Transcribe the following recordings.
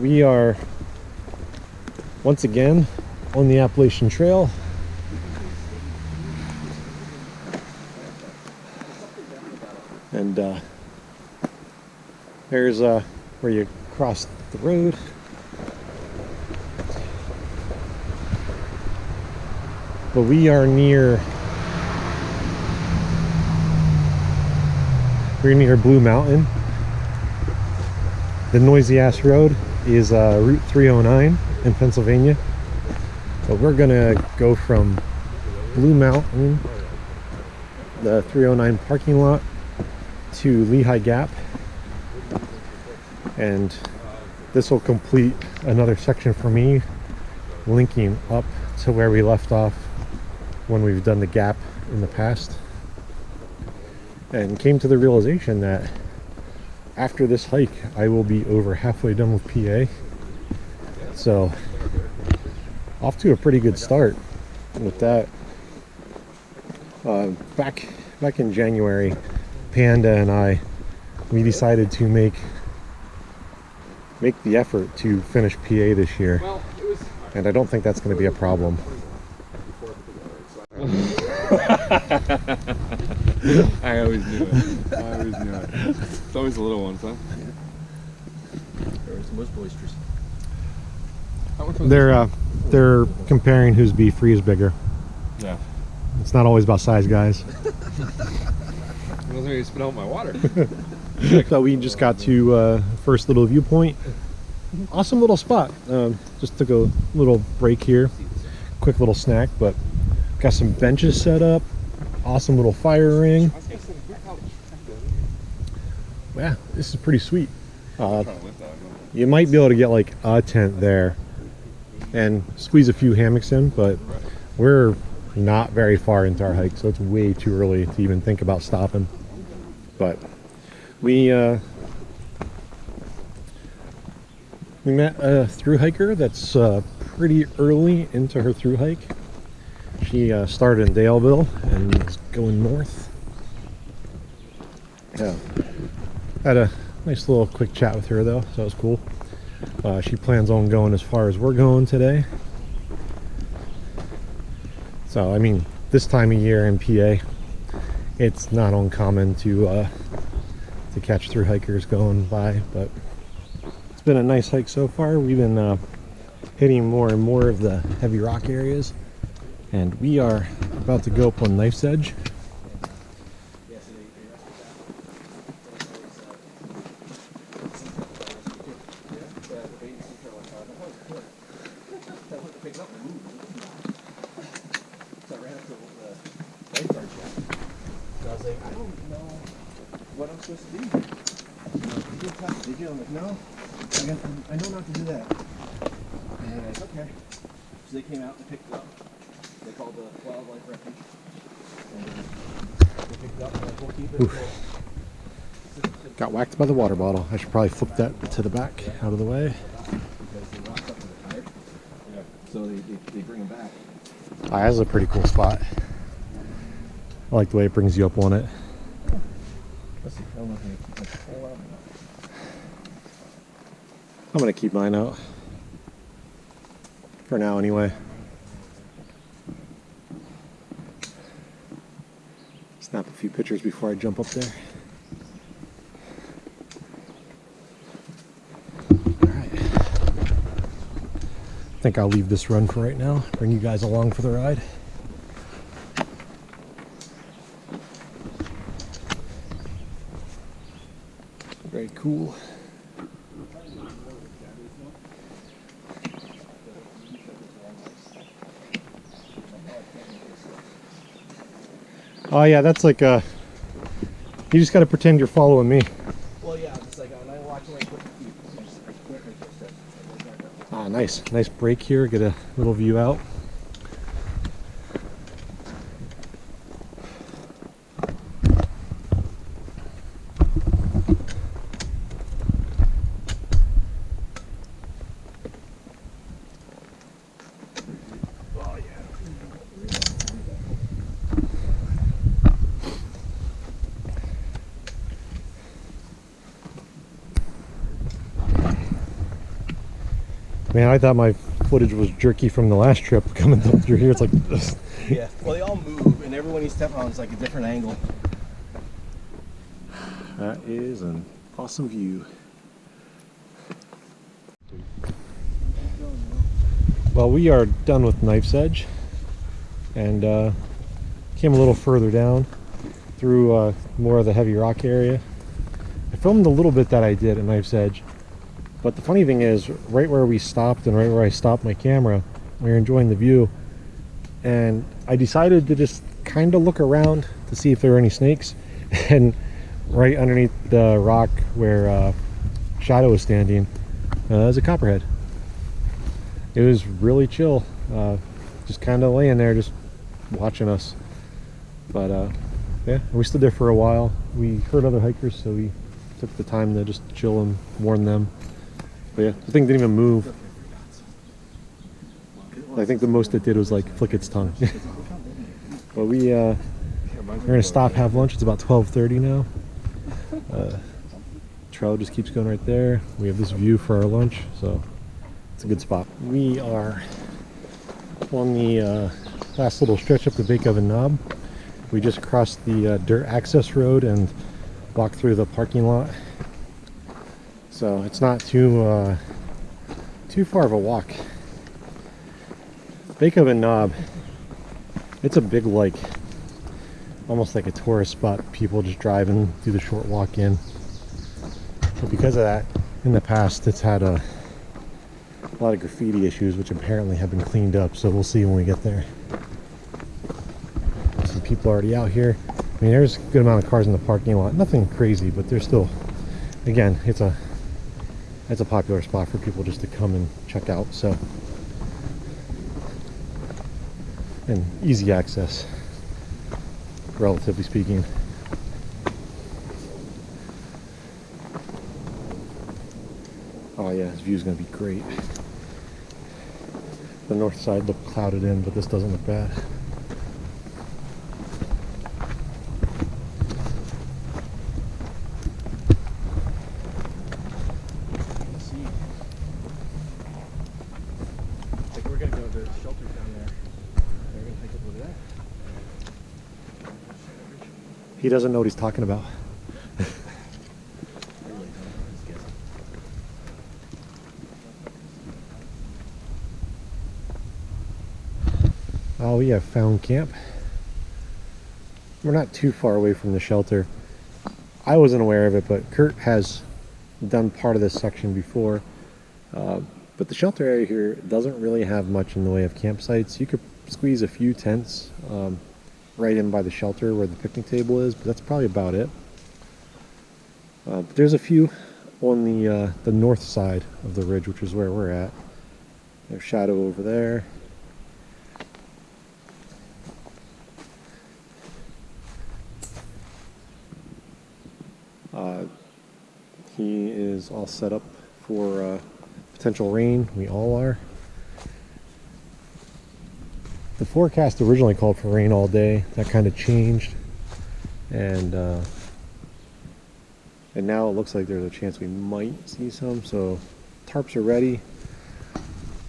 we are once again on the Appalachian Trail. And there's where you cross the road. But we are near, we're near Blue Mountain. The noisy ass road is Route 309 in Pennsylvania. But we're gonna go from Blue Mountain, the 309 parking lot, to Lehigh Gap, and this will complete another section for me, linking up to where we left off when we've done the gap in the past, and came to the realization that after this hike I will be over halfway done with PA. So off to a pretty good start with that. Back in January, Panda and we decided to make the effort to finish PA this year, and I don't think that's going to be a problem. I always knew it. I always knew it. It's always the little ones, huh? It's the most boisterous. They're comparing whose beef free is bigger. Yeah. It's not always about size, guys. It doesn't make me spit out my water. So we just got to first little viewpoint. Awesome little spot. Just took a little break here. Quick little snack, but got some benches set up. Awesome little fire ring. Yeah, this is pretty sweet. You might be able to get like a tent there and squeeze a few hammocks in, but we're not very far into our hike, so it's way too early to even think about stopping. But we met a thru hiker that's pretty early into her thru hike. She started in Daleville and is going north. Yeah, had a nice little quick chat with her though, so that was cool. She plans on going as far as we're going today. So I mean, this time of year in PA, it's not uncommon to catch thru hikers going by, but it's been a nice hike so far. We've been hitting more and more of the heavy rock areas, and we are about to go up on Knife's Edge. What I'm supposed to do? Did you? I'm like, no, I know not to do that. And they're like, okay. So they came out and picked it up. They called the wildlife refuge. And they picked it up and like, we'll keep it. Got whacked by the water bottle. I should probably flip that to the back, out of the way. Because they rocked up in the tire. Yeah. So they bring them back. Ah, that's a pretty cool spot. I like the way it brings you up on it. Let's see. I don't know if they keep the pole out or not. I'm gonna keep mine out. For now, anyway. Snap a few pictures before I jump up there. Alright. I think I'll leave this run for right now. Bring you guys along for the ride. Very cool. Oh yeah, that's like you just gotta pretend you're following me. Well, yeah, it's like when I walk away quick feet, I quit and just said, Ah, nice break here. Get a little view out. Man, I thought my footage was jerky from the last trip coming up through here. It's like, Yeah, well, they all move, and everyone you step on is like a different angle. that is an awesome view. Well, we are done with Knife's Edge, and came a little further down through more of the heavy rock area. I filmed a little bit that I did at Knife's Edge, but the funny thing is, right where we stopped and right where I stopped my camera, we were enjoying the view, and I decided to just kind of look around to see if there were any snakes, and right underneath the rock where Shadoe was standing, there's a copperhead. It was really chill, just kind of laying there, just watching us. But yeah, we stood there for a while. We heard other hikers, so we took the time to just chill and warn them. But yeah, the thing didn't even move. I think the most it did was like flick its tongue. But we're gonna stop, have lunch. It's about 12:30 now. Trail just keeps going right there. We have this view for our lunch, so it's a good spot. We are on the last little stretch up the Bake Oven Knob. We just crossed the dirt access road and walked through the parking lot, so it's not too far of a walk. Bake Oven Knob, it's a big, like, almost like a tourist spot. People just drive and do the short walk in. But because of that, in the past, it's had a lot of graffiti issues, which apparently have been cleaned up, so we'll see when we get there. Some people already out here. I mean, there's a good amount of cars in the parking lot. Nothing crazy, but there's still, again, it's a popular spot for people just to come and check out, so. And easy access, relatively speaking. Oh yeah, this view is going to be great. The north side looked clouded in, but this doesn't look bad. I think we're gonna go to the shelters down there. We're gonna take a look at that. He doesn't know what he's talking about. Oh, we have found camp. We're not too far away from the shelter. I wasn't aware of it, but Kurt has done part of this section before. But the shelter area here doesn't really have much in the way of campsites. You could squeeze a few tents right in by the shelter where the picnic table is, but that's probably about it. But there's a few on the north side of the ridge, which is where we're at. There's Shadoe over there. He is all set up for potential rain. We all are. The forecast originally called for rain all day. That kind of changed, and now it looks like there's a chance we might see some. So tarps are ready.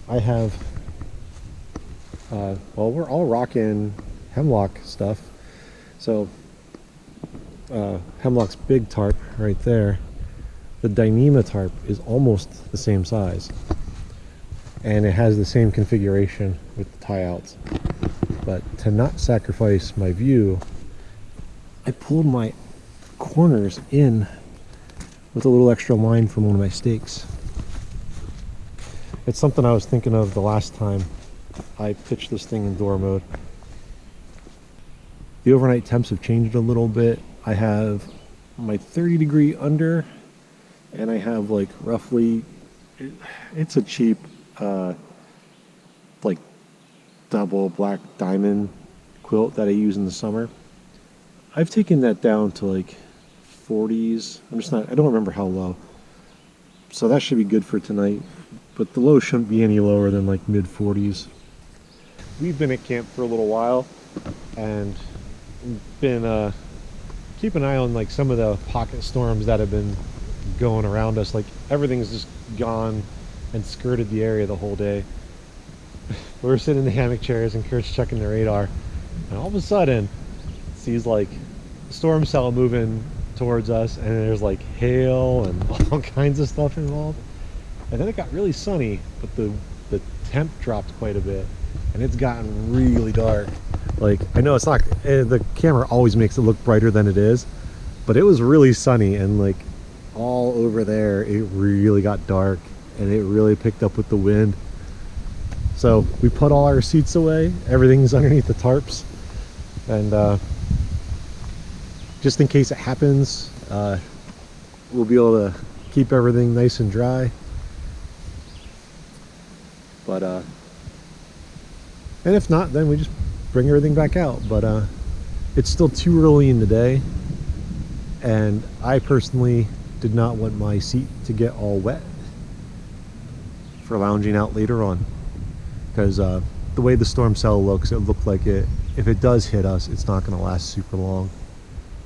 I have well, we're all rocking Hemlock stuff. So Hemlock's big tarp right there. The Dyneema tarp is almost the same size, and it has the same configuration with the tie outs. But to not sacrifice my view, I pulled my corners in with a little extra line from one of my stakes. It's something I was thinking of the last time I pitched this thing in door mode. The overnight temps have changed a little bit. I have my 30-degree under, and I have like roughly, it's a cheap like double black diamond quilt that I use in the summer. I've taken that down to like 40s. I don't remember how low. So that should be good for tonight, but the low shouldn't be any lower than like mid 40s. We've been at camp for a little while and been keep an eye on like some of the pocket storms that have been going around us. Like everything's just gone and skirted the area the whole day. We were sitting in the hammock chairs and Kurt's checking the radar, and all of a sudden sees like a storm cell moving towards us, and there's like hail and all kinds of stuff involved. And then it got really sunny, but the temp dropped quite a bit, and it's gotten really dark. Like, I know it's not, the camera always makes it look brighter than it is, but it was really sunny, and like all over there it really got dark, and it really picked up with the wind. So we put all our seats away, everything's underneath the tarps, and just in case it happens, we'll be able to keep everything nice and dry. But and if not, then we just bring everything back out. But it's still too early in the day, and I personally did not want my seat to get all wet for lounging out later on, because the way the storm cell looks, it looked like it, if it does hit us, it's not going to last super long.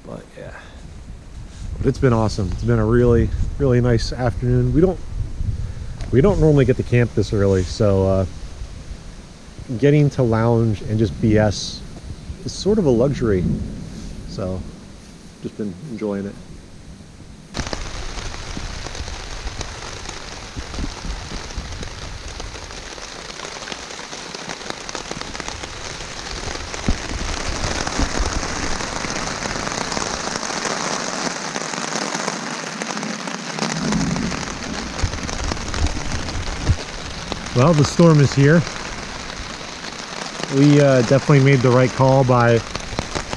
But yeah, but it's been awesome. It's been a really nice afternoon. We don't normally get to camp this early, so getting to lounge and just BS is sort of a luxury. So just been enjoying it. Well, the storm is here. We definitely made the right call by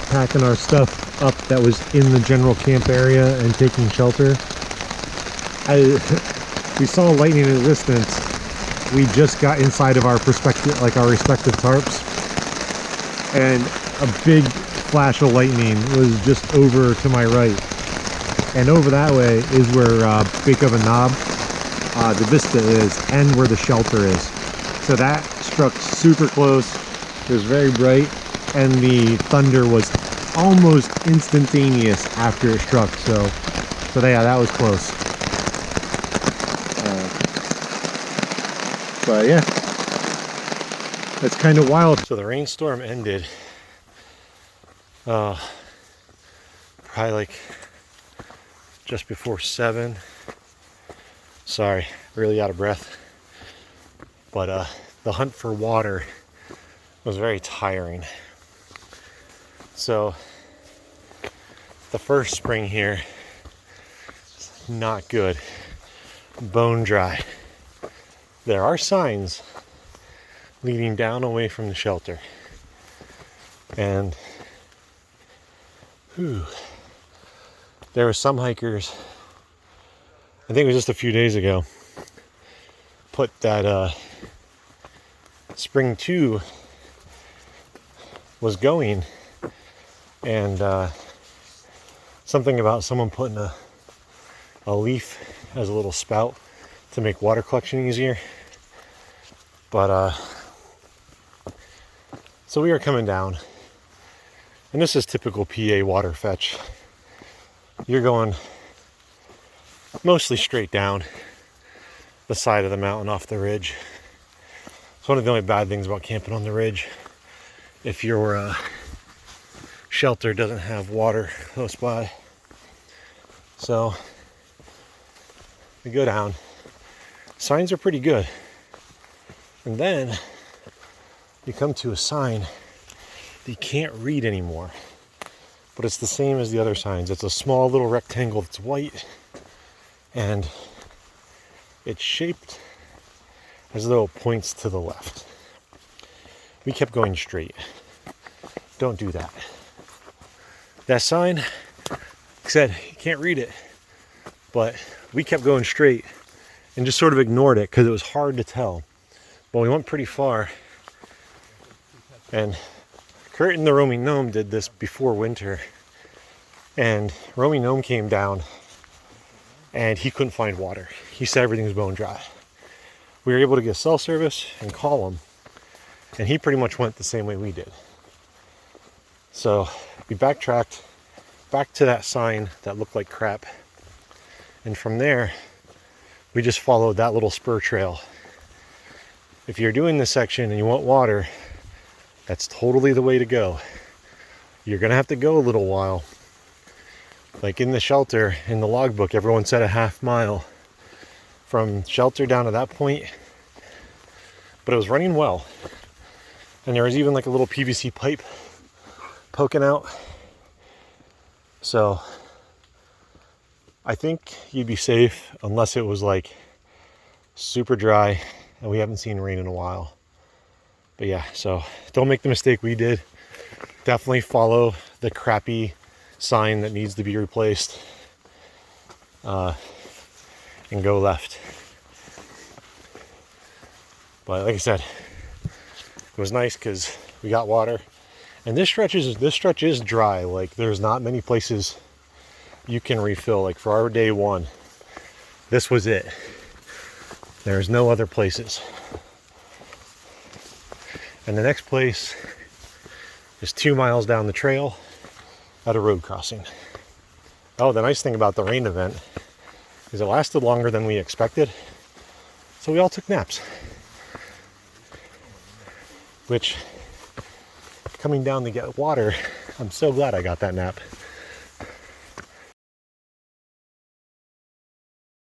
packing our stuff up that was in the general camp area and taking shelter. We saw lightning in the distance. We just got inside of our respective tarps, and a big flash of lightning was just over to my right. And over that way is where Big of a Knob, the vista is, and where the shelter is. So that struck super close. It was very bright, and the thunder was almost instantaneous after it struck. So yeah, that was close. But yeah, that's kind of wild. So the rainstorm ended probably like just before 7. Sorry, really out of breath. But the hunt for water was very tiring. So the first spring here is not good. Bone dry. There are signs leading down away from the shelter. And there were some hikers, I think it was just a few days ago, put that spring 2 was going, and something about someone putting a leaf as a little spout to make water collection easier. But so we are coming down, and this is typical PA water fetch. You're going mostly straight down the side of the mountain off the ridge. It's one of the only bad things about camping on the ridge. If your shelter doesn't have water close by. So we go down. Signs are pretty good. And then you come to a sign that you can't read anymore. But it's the same as the other signs. It's a small little rectangle that's white, and it's shaped as though it points to the left. We kept going straight. Don't do that. That sign said you can't read it, but we kept going straight and just sort of ignored it because it was hard to tell. But we went pretty far, and Kurt and the roaming gnome did this before winter, and roaming gnome came down and he couldn't find water. He said everything was bone dry. We were able to get cell service and call him, and he pretty much went the same way we did. So we backtracked back to that sign that looked like crap, and from there we just followed that little spur trail. If you're doing this section and you want water, that's totally the way to go. You're gonna have to go a little while. Like in the shelter, in the logbook, everyone said a half mile from shelter down to that point, but it was running well. And there was even like a little PVC pipe poking out. So I think you'd be safe unless it was like super dry and we haven't seen rain in a while. But yeah, so don't make the mistake we did. Definitely follow the crappy sign that needs to be replaced and go left. But like I said, it was nice because we got water, and this stretch is dry. Like there's not many places you can refill. Like for our day one, this was it. There's no other places. And the next place is 2 miles down the trail at a road crossing. Oh, the nice thing about the rain event is it lasted longer than we expected. So we all took naps. Which, coming down to get water, I'm so glad I got that nap.